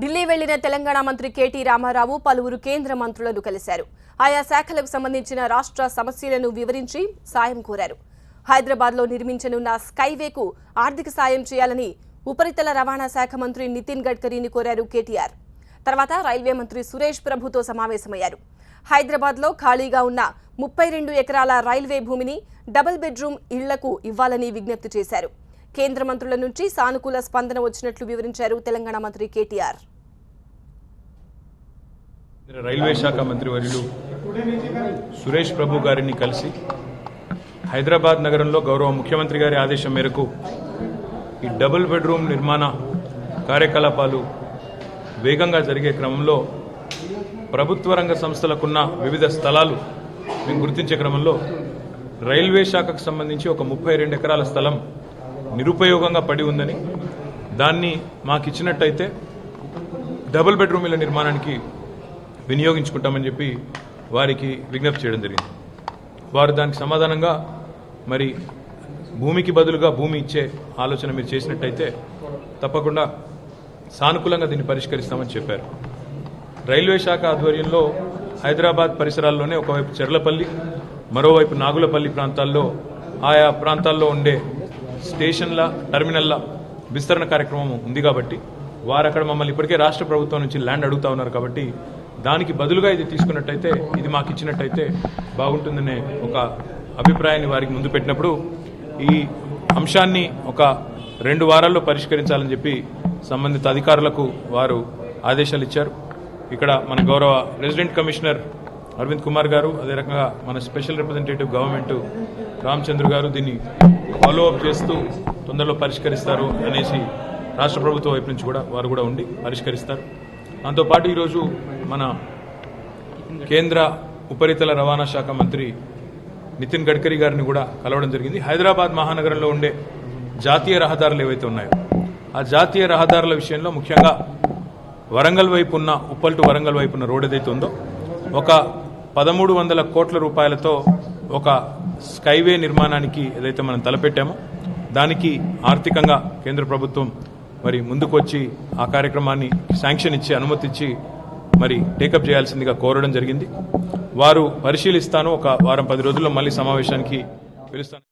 ఢిల్లీ వెళ్లిన తెలంగాణ మంత్రి కేటీ రామారావు పలువురు కేంద్ర మంత్రులను కలిశారు. ఆయా శాఖలకు సంబంధించిన రాష్ట్ర సమస్యలను వివరించి సాయం కోరారు. హైదరాబాద్లో నిర్మించనున్న స్కైవేకు ఆర్థిక సాయం చేయాలని ఉపరితల రవాణా శాఖ మంత్రి నితిన్ గడ్కరీని కోరారు కేటీఆర్. తర్వాత రైల్వే మంత్రి సురేష్ ప్రభుతో సమావేశమయ్యారు. హైదరాబాద్లో ఖాళీగా ఉన్న 32 ఎకరాల రైల్వే భూమిని డబుల్ బెడ్రూమ్ ఇళ్లకు ఇవ్వాలని విజ్ఞప్తి చేశారు. కేంద్ర మంత్రుల నుంచి సానుకూల స్పందన వచ్చినట్లు వివరించారు తెలంగాణ మంత్రి కేటీఆర్. రైల్వే శాఖ మంత్రి వర్యులు సురేష్ ప్రభు గారిని కలిసి హైదరాబాద్ నగరంలో గౌరవ ముఖ్యమంత్రి గారి ఆదేశం మేరకు ఈ డబుల్ బెడ్రూమ్ నిర్మాణ కార్యకలాపాలు వేగంగా జరిగే క్రమంలో ప్రభుత్వ రంగ సంస్థలకున్న వివిధ స్థలాలు మేము గుర్తించే క్రమంలో రైల్వే శాఖకు సంబంధించి ఒక 32 ఎకరాల స్థలం నిరుపయోగంగా పడి ఉందని, దాన్ని మాకిచ్చినట్టయితే డబుల్ బెడ్రూమ్ ఇళ్ల నిర్మాణానికి వినియోగించుకుంటామని చెప్పి వారికి విజ్ఞప్తి చేయడం జరిగింది. వారు దానికి సమాధానంగా మరి భూమికి బదులుగా భూమి ఇచ్చే ఆలోచన మీరు చేసినట్టయితే తప్పకుండా సానుకూలంగా దీన్ని పరిష్కరిస్తామని చెప్పారు. రైల్వే శాఖ ఆధ్వర్యంలో హైదరాబాద్ పరిసరాల్లోనే ఒకవైపు చెర్లపల్లి, మరోవైపు నాగులపల్లి ప్రాంతాల్లో ఆయా ప్రాంతాల్లో ఉండే స్టేషన్ల, టెర్మినల్ల విస్తరణ కార్యక్రమం ఉంది కాబట్టి వారు అక్కడ మమ్మల్ని ఇప్పటికే రాష్ట్ర ప్రభుత్వం నుంచి ల్యాండ్ అడుగుతా ఉన్నారు కాబట్టి దానికి బదులుగా ఇది తీసుకున్నట్టయితే, ఇది మాకు ఇచ్చినట్టయితే బాగుంటుందనే ఒక అభిప్రాయాన్ని వారికి ముందు పెట్టినప్పుడు ఈ అంశాన్ని ఒక 2 వారాల్లో పరిష్కరించాలని చెప్పి సంబంధిత అధికారులకు వారు ఆదేశాలు ఇచ్చారు. ఇక్కడ మన గౌరవ రెసిడెంట్ కమిషనర్ అరవింద్ కుమార్ గారు, అదే రకంగా మన స్పెషల్ రిప్రజెంటేటివ్ గవర్నమెంట్ రామచంద్ర గారు దీన్ని ఫాలో అప్ చేస్తూ తొందరలో పరిష్కరిస్తారు అనేసి రాష్ట్ర ప్రభుత్వం వైపు నుంచి కూడా వారు కూడా ఉండి పరిష్కరిస్తారు. దాంతోపాటు ఈరోజు మన కేంద్ర ఉపరితల రవాణా శాఖ మంత్రి నితిన్ గడ్కరీ గారిని కూడా కలవడం జరిగింది. హైదరాబాద్ మహానగరంలో ఉండే జాతీయ రహదారులు ఏవైతే ఉన్నాయో ఆ జాతీయ రహదారుల విషయంలో ముఖ్యంగా వరంగల్ వైపు ఉన్న, ఉప్పల్ టు వరంగల్ వైపు ఉన్న రోడ్ ఏదైతే ఉందో ఒక 1300 కోట్ల రూపాయలతో ఒక స్కైవే నిర్మాణానికి ఏదైతే మనం తలపెట్టామో దానికి ఆర్థికంగా కేంద్ర ప్రభుత్వం మరి ముందుకు వచ్చి ఆ కార్యక్రమాన్ని శాంక్షన్ ఇచ్చి, అనుమతి ఇచ్చి మరి టేకప్ చేయాల్సిందిగా కోరడం జరిగింది. వారు పరిశీలిస్తాను, ఒక వారం 10 రోజుల్లో మళ్ళీ సమావేశానికి పిలుస్తాను.